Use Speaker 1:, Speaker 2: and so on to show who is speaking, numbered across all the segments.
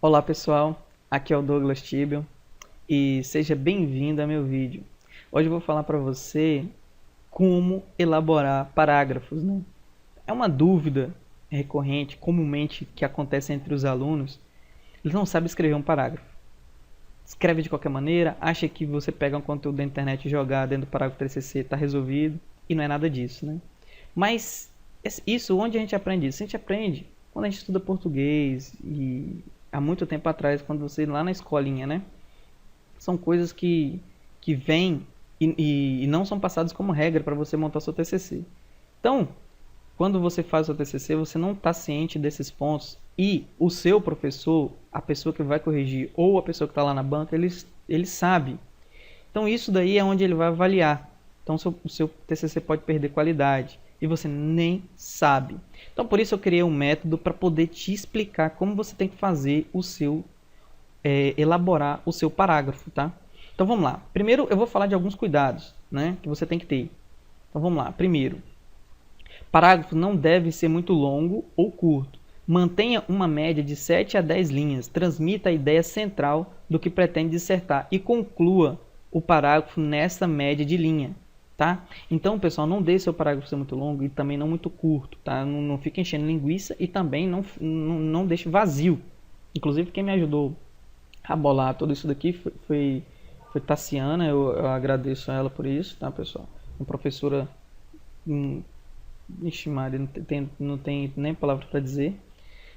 Speaker 1: Olá pessoal, aqui é o Douglas Tibel e seja bem-vindo ao meu vídeo. Hoje eu vou falar para você como elaborar parágrafos, né? É uma dúvida recorrente, comumente, que acontece entre os alunos. Eles não sabem escrever um parágrafo. Escreve de qualquer maneira, acha que você pega um conteúdo da internet e jogar dentro do parágrafo 3CC, está resolvido, e não é nada disso, né? Mas isso, onde a gente aprende isso? A gente aprende quando a gente estuda português e há muito tempo atrás, quando você lá na escolinha, né? São coisas que vêm e não são passadas como regra para você montar seu TCC. Então, quando você faz o seu TCC, você não está ciente desses pontos e o seu professor, a pessoa que vai corrigir ou a pessoa que está lá na banca, ele sabe. Então, isso daí é onde ele vai avaliar. Então, o seu TCC pode perder qualidade e você nem sabe. Então, por isso eu criei um método para poder te explicar como você tem que fazer o seu elaborar o seu parágrafo, tá? Então vamos lá. Primeiro eu vou falar de alguns cuidados, né, que você tem que ter. Então vamos lá. Primeiro, parágrafo não deve ser muito longo ou curto. Mantenha uma média de 7 a 10 linhas. Transmita a ideia central do que pretende dissertar e conclua o parágrafo nessa média de linha, tá? Então, pessoal, não deixe seu parágrafo ser muito longo e também não muito curto, tá? Não fique enchendo linguiça e também não deixe vazio. Inclusive, quem me ajudou a bolar tudo isso daqui foi Tassiana, eu agradeço a ela por isso, tá, pessoal? Uma professora, ixi, Maria, não tem nem palavra para dizer.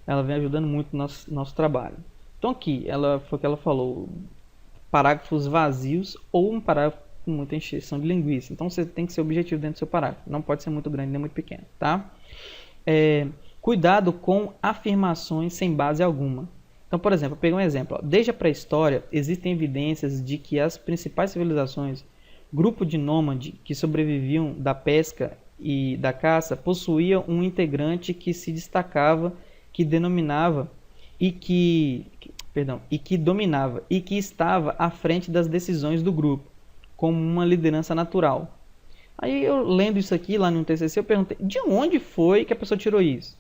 Speaker 1: Ela vem ajudando muito no nosso trabalho. Então aqui, foi o que ela falou, parágrafos vazios ou um parágrafo com muita encheção de linguiça. Então você tem que ser objetivo dentro do seu parágrafo, não pode ser muito grande nem muito pequeno, tá? Cuidado com afirmações sem base alguma. Então, por exemplo, eu peguei um exemplo. Desde a pré-história, existem evidências de que as principais civilizações, grupo de nômade que sobreviviam da pesca e da caça, possuíam um integrante que se destacava, que denominava e que dominava e que estava à frente das decisões do grupo, como uma liderança natural. Aí eu lendo isso aqui lá no TCC, eu perguntei, de onde foi que a pessoa tirou isso?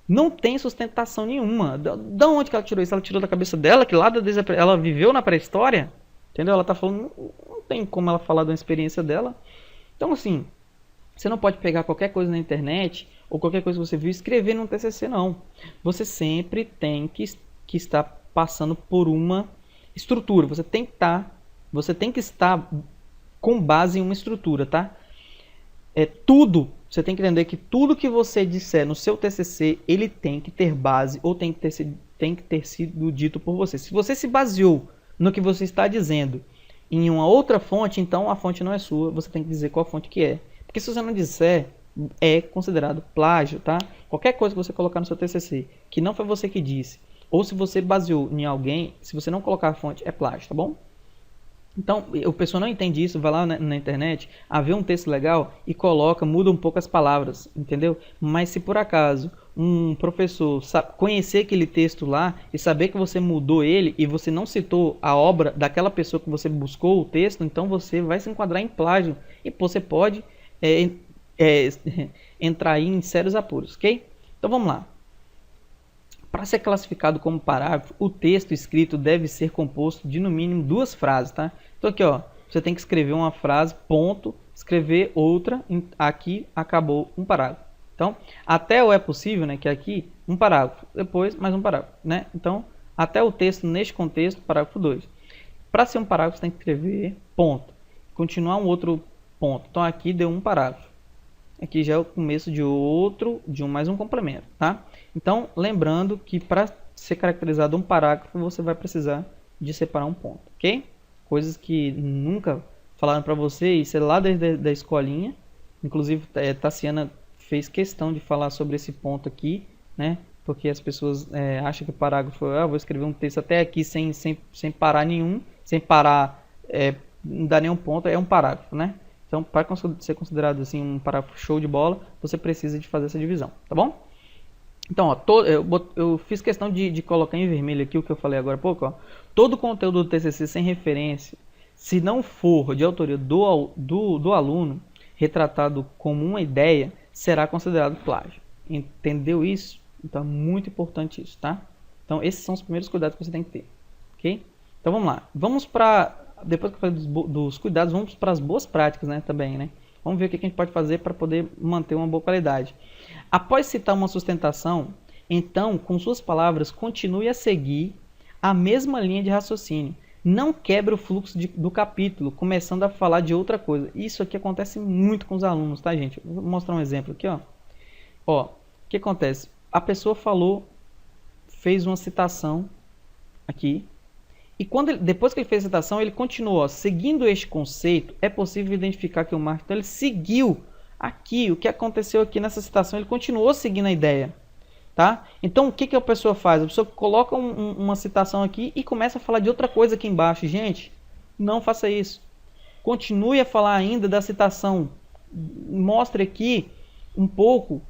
Speaker 1: Não tem sustentação nenhuma. Da onde que ela tirou isso? Ela tirou da cabeça dela, que lá ela viveu na pré-história? Entendeu? Ela tá falando, não tem como ela falar da experiência dela. Então, assim, você não pode pegar qualquer coisa na internet ou qualquer coisa que você viu e escrever num TCC, não. Você sempre tem que estar passando por uma estrutura. Você tem que estar com base em uma estrutura, tá? Você tem que entender que tudo que você disser no seu TCC, ele tem que ter base ou tem que ter sido dito por você. Se você se baseou no que você está dizendo em uma outra fonte, então a fonte não é sua, você tem que dizer qual fonte que é. Porque se você não disser, é considerado plágio, tá? Qualquer coisa que você colocar no seu TCC, que não foi você que disse, ou se você baseou em alguém, se você não colocar a fonte, é plágio, tá bom? Então, o pessoal não entende isso, vai lá na internet, vê um texto legal e coloca, muda um pouco as palavras, entendeu? Mas se por acaso um professor conhecer aquele texto lá e saber que você mudou ele e você não citou a obra daquela pessoa que você buscou o texto, então você vai se enquadrar em plágio e você pode entrar aí em sérios apuros, ok? Então vamos lá. Para ser classificado como parágrafo, o texto escrito deve ser composto de no mínimo 2 frases, tá? Então aqui, ó, você tem que escrever uma frase, ponto, escrever outra, aqui acabou um parágrafo. Então, até o é possível, né, que aqui um parágrafo, depois mais um parágrafo, né? Então, até o texto neste contexto, parágrafo 2. Para ser um parágrafo, você tem que escrever ponto. Continuar um outro ponto. Então, aqui deu um parágrafo. Aqui já é o começo de mais um complemento, tá? Então, lembrando que para ser caracterizado um parágrafo, você vai precisar de separar um ponto, ok? Coisas que nunca falaram para você, isso é lá desde a escolinha. Inclusive, Tassiana fez questão de falar sobre esse ponto aqui, né? Porque as pessoas acham que o parágrafo, vou escrever um texto até aqui sem parar nenhum, sem parar, não dá nenhum ponto, é um parágrafo, né? Então, para ser considerado assim um parágrafo show de bola, você precisa de fazer essa divisão, tá bom? Então, ó, eu fiz questão de colocar em vermelho aqui o que eu falei agora há pouco. Ó. Todo conteúdo do TCC sem referência, se não for de autoria do aluno, retratado como uma ideia, será considerado plágio. Entendeu isso? Então, é muito importante isso, tá? Então, esses são os primeiros cuidados que você tem que ter. Ok? Então, vamos lá. Vamos para... Depois que eu falei dos cuidados, vamos para as boas práticas, né? Também, né? Vamos ver o que a gente pode fazer para poder manter uma boa qualidade. Após citar uma sustentação, então, com suas palavras, continue a seguir a mesma linha de raciocínio. Não quebre o fluxo do capítulo, começando a falar de outra coisa. Isso aqui acontece muito com os alunos, tá, gente? Vou mostrar um exemplo aqui, ó. Ó, o que acontece? A pessoa falou, fez uma citação aqui. E depois que ele fez a citação, ele continuou. Ó, seguindo este conceito, é possível identificar que o Mark, então, ele seguiu aqui, o que aconteceu aqui nessa citação, ele continuou seguindo a ideia. Tá? Então, o que a pessoa faz? A pessoa coloca uma citação aqui e começa a falar de outra coisa aqui embaixo. Gente, não faça isso. Continue a falar ainda da citação. Mostre aqui um pouco,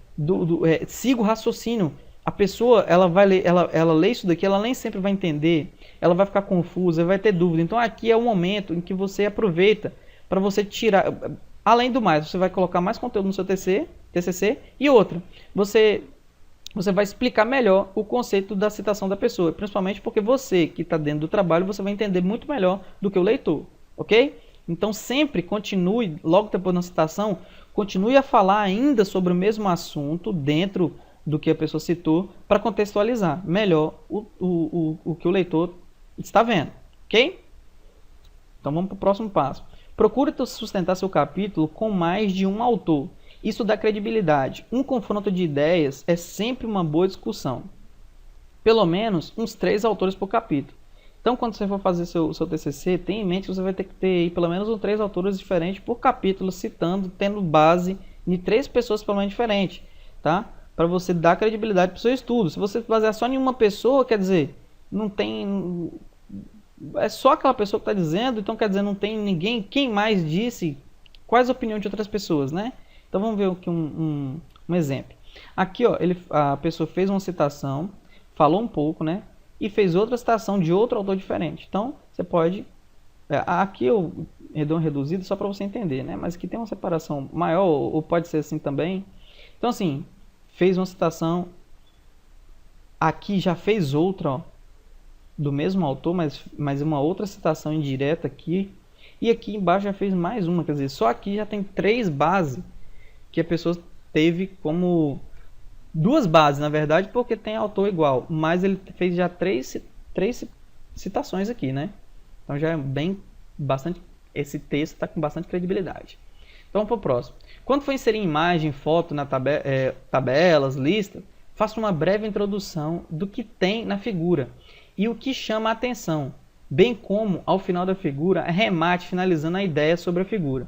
Speaker 1: siga o raciocínio. A pessoa, ela vai ler, ela lê isso daqui, ela nem sempre vai entender. Ela vai ficar confusa, vai ter dúvida. Então, aqui é o momento em que você aproveita para você tirar... Além do mais, você vai colocar mais conteúdo no seu TCC e outra. Você vai explicar melhor o conceito da citação da pessoa, principalmente porque você que está dentro do trabalho, você vai entender muito melhor do que o leitor, ok? Então sempre continue, logo depois da citação, continue a falar ainda sobre o mesmo assunto dentro do que a pessoa citou, para contextualizar melhor o que o leitor está vendo, ok? Então vamos para o próximo passo. Procure sustentar seu capítulo com mais de um autor. Isso dá credibilidade. Um confronto de ideias é sempre uma boa discussão. Pelo menos uns 3 autores por capítulo. Então, quando você for fazer seu TCC, tenha em mente que você vai ter que ter aí, pelo menos uns 3 autores diferentes por capítulo, citando, tendo base de 3 pessoas pelo menos diferentes, tá? Para você dar credibilidade para o seu estudo. Se você basear só em uma pessoa, quer dizer, não tem... É só aquela pessoa que está dizendo, então quer dizer, não tem ninguém... Quem mais disse? Quais as opiniões de outras pessoas, né? Então vamos ver aqui um exemplo. Aqui, ó, a pessoa fez uma citação, falou um pouco, né? E fez outra citação de outro autor diferente. Então, você pode... aqui eu dou um reduzido só para você entender, né? Mas aqui tem uma separação maior, ou pode ser assim também. Então, assim, fez uma citação. Aqui já fez outra, ó, do mesmo autor, mas uma outra citação indireta aqui. E aqui embaixo já fez mais uma, quer dizer, só aqui já tem 3 bases que a pessoa teve como 2 bases, na verdade, porque tem autor igual, mas ele fez já 3 citações aqui, né? Então já é bastante, esse texto está com bastante credibilidade. Então vamos para o próximo. Quando for inserir imagem, foto na tabelas, lista, faça uma breve introdução do que tem na figura e o que chama a atenção, bem como ao final da figura, remate finalizando a ideia sobre a figura.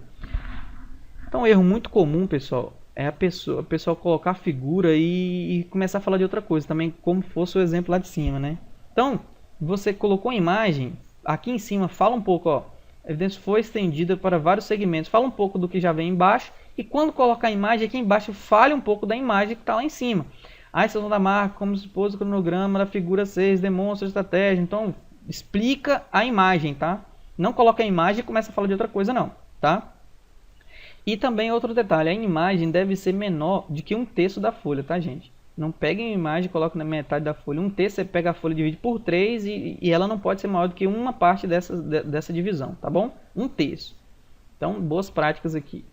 Speaker 1: Então, um erro muito comum, pessoal, é a pessoa colocar a figura e começar a falar de outra coisa, também como fosse o exemplo lá de cima, né? Então, você colocou a imagem, aqui em cima, fala um pouco, ó, a evidência foi estendida para vários segmentos, fala um pouco do que já vem embaixo, e quando colocar a imagem aqui embaixo, fale um pouco da imagem que está lá em cima. A extensão da marca, como se pôs o cronograma da figura 6, demonstra a estratégia, então, explica a imagem, tá? Não coloca a imagem e começa a falar de outra coisa, não, tá? E também outro detalhe, a imagem deve ser menor do que um terço da folha, tá, gente? Não peguem a imagem e coloquem na metade da folha. Um terço, você pega a folha e divide por 3 e ela não pode ser maior do que uma parte dessa divisão, tá bom? Um terço. Então, boas práticas aqui.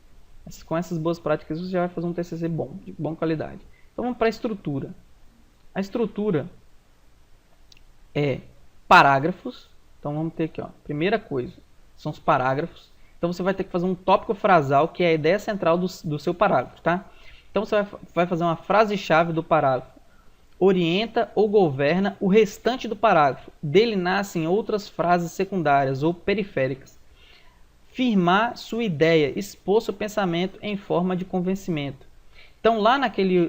Speaker 1: Com essas boas práticas, você já vai fazer um TCC bom, de boa qualidade. Então, vamos para a estrutura. A estrutura é parágrafos. Então, vamos ter aqui, ó, primeira coisa, são os parágrafos. Então, você vai ter que fazer um tópico frasal, que é a ideia central do seu parágrafo, tá? Então, você vai fazer uma frase-chave do parágrafo. Orienta ou governa o restante do parágrafo. Dele nascem outras frases secundárias ou periféricas. Firmar sua ideia, expor seu pensamento em forma de convencimento. Então, lá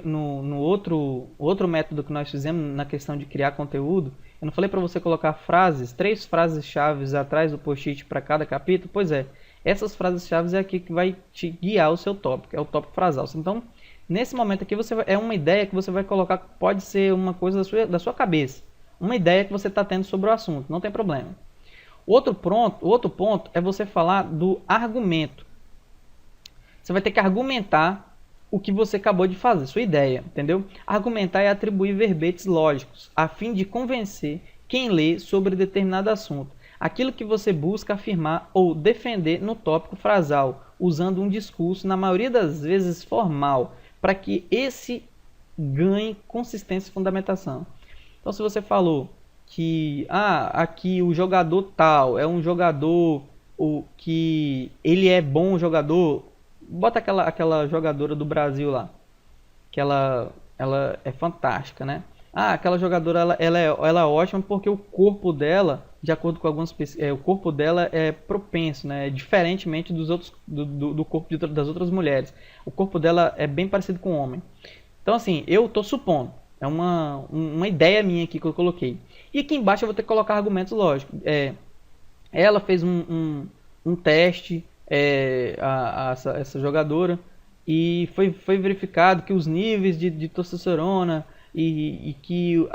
Speaker 1: no outro método que nós fizemos, na questão de criar conteúdo, eu não falei para você colocar frases, 3 frases-chave atrás do post-it para cada capítulo? Pois é, essas frases-chave é aqui que vai te guiar o seu tópico, é o tópico frasal. Então, nesse momento aqui, é uma ideia que você vai colocar, pode ser uma coisa da sua cabeça, uma ideia que você está tendo sobre o assunto, não tem problema. O outro ponto é você falar do argumento. Você vai ter que argumentar o que você acabou de fazer, sua ideia, entendeu? Argumentar é atribuir verbetes lógicos, a fim de convencer quem lê sobre determinado assunto. Aquilo que você busca afirmar ou defender no tópico frasal, usando um discurso, na maioria das vezes formal, para que esse ganhe consistência e fundamentação. Então, se você falou que aqui o jogador tal é um jogador que ele é bom jogador, bota aquela jogadora do Brasil lá, que ela é fantástica, né? Aquela jogadora ela é ótima porque o corpo dela, de acordo com algumas pesquisas, o corpo dela é propenso, né? Diferentemente dos outros do corpo das outras mulheres. O corpo dela é bem parecido com o homem. Então, assim, eu estou supondo. É uma ideia minha aqui que eu coloquei. E aqui embaixo eu vou ter que colocar argumentos lógicos. Ela fez um teste, essa jogadora, e foi verificado que os níveis de testosterona e que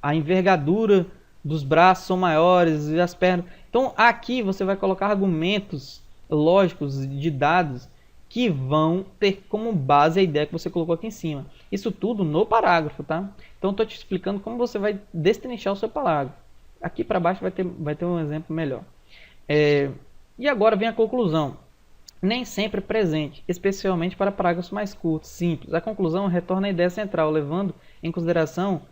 Speaker 1: a envergadura dos braços são maiores e as pernas. Então, aqui você vai colocar argumentos lógicos de dados que vão ter como base a ideia que você colocou aqui em cima. Isso tudo no parágrafo, tá? Então, estou te explicando como você vai destrinchar o seu parágrafo. Aqui para baixo vai ter um exemplo melhor. E agora vem a conclusão. Nem sempre presente, especialmente para parágrafos mais curtos, simples. A conclusão retorna à ideia central, levando em consideração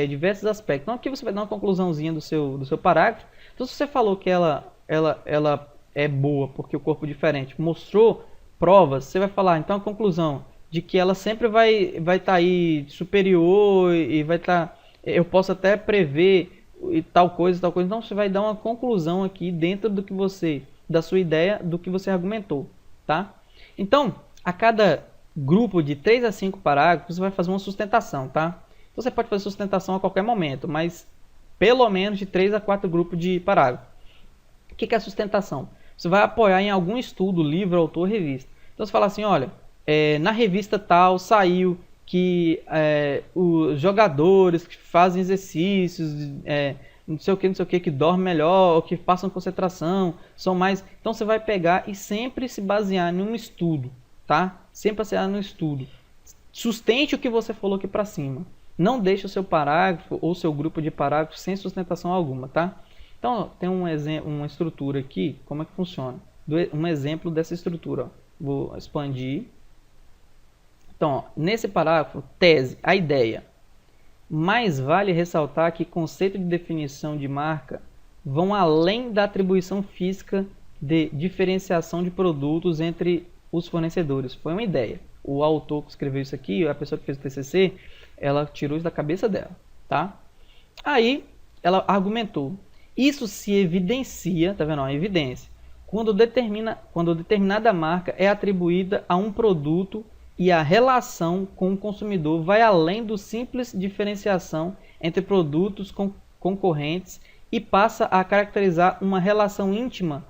Speaker 1: diversos aspectos. Então, aqui você vai dar uma conclusãozinha do seu parágrafo. Então, se você falou que ela é boa porque o corpo é diferente, mostrou provas, você vai falar, então, a conclusão de que ela sempre vai estar aí superior e vai estar... eu posso até prever e tal coisa. Então, você vai dar uma conclusão aqui dentro do que da sua ideia, do que você argumentou, tá? Então, a cada grupo de 3 a 5 parágrafos, você vai fazer uma sustentação, tá? Você pode fazer sustentação a qualquer momento, mas pelo menos de 3 a 4 grupos de parágrafos. O que é a sustentação? Você vai apoiar em algum estudo, livro, autor, revista. Então, você fala assim, olha, na revista tal saiu que os jogadores que fazem exercícios, não sei o que dormem melhor, ou que passam concentração, são mais... Então, você vai pegar e sempre se basear em um estudo, tá? Sempre basear no estudo. Sustente o que você falou aqui para cima. Não deixe o seu parágrafo ou seu grupo de parágrafos sem sustentação alguma, tá? Então, tem uma estrutura aqui, como é que funciona? Um exemplo dessa estrutura, ó. Vou expandir. Então, ó, nesse parágrafo, tese, a ideia. Mais vale ressaltar que conceito de definição de marca vão além da atribuição física de diferenciação de produtos entre os fornecedores. Foi uma ideia. O autor que escreveu isso aqui, a pessoa que fez o TCC, ela tirou isso da cabeça dela, tá? Aí, ela argumentou. Isso se evidencia, tá vendo? Ó, evidência. Quando determinada marca é atribuída a um produto e a relação com o consumidor vai além do simples diferenciação entre produtos concorrentes e passa a caracterizar uma relação íntima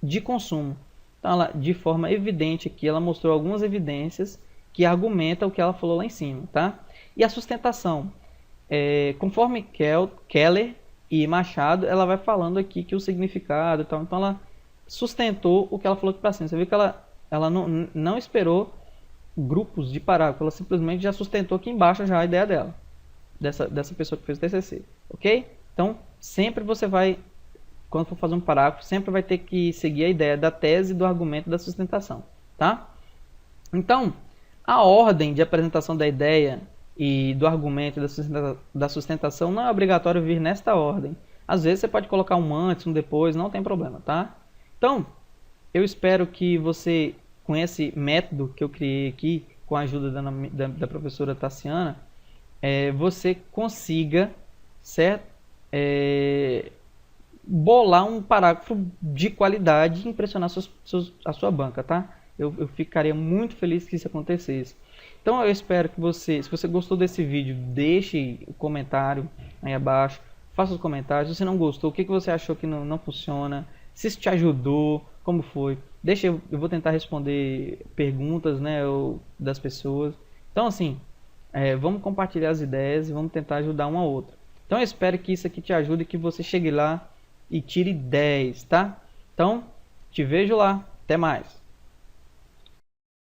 Speaker 1: de consumo. Então, ela, de forma evidente aqui, ela mostrou algumas evidências que argumentam o que ela falou lá em cima, tá? E a sustentação, conforme Keller e Machado, ela vai falando aqui que o significado e tal, então ela sustentou o que ela falou aqui para cima. Você viu que ela não esperou grupos de parágrafo, ela simplesmente já sustentou aqui embaixo já a ideia dela, dessa pessoa que fez o TCC, ok? Então, sempre você vai, quando for fazer um parágrafo, sempre vai ter que seguir a ideia da tese, do argumento, da sustentação, tá? Então, a ordem de apresentação da ideia e do argumento da sustentação não é obrigatório vir nesta ordem. Às vezes você pode colocar um antes, um depois, não tem problema, tá? Então, eu espero que você, com esse método que eu criei aqui, com a ajuda da professora Tassiana, você consiga, certo? Bolar um parágrafo de qualidade e impressionar a sua banca, tá? Eu ficaria muito feliz que isso acontecesse. Então eu espero que você, se você gostou desse vídeo, deixe o comentário aí abaixo, faça os comentários. Se você não gostou, o que você achou que não funciona, se isso te ajudou, como foi. Deixa, eu vou tentar responder perguntas, né, das pessoas. Então assim, vamos compartilhar as ideias e vamos tentar ajudar um ao outro. Então eu espero que isso aqui te ajude e que você chegue lá e tire 10, tá? Então, te vejo lá. Até mais.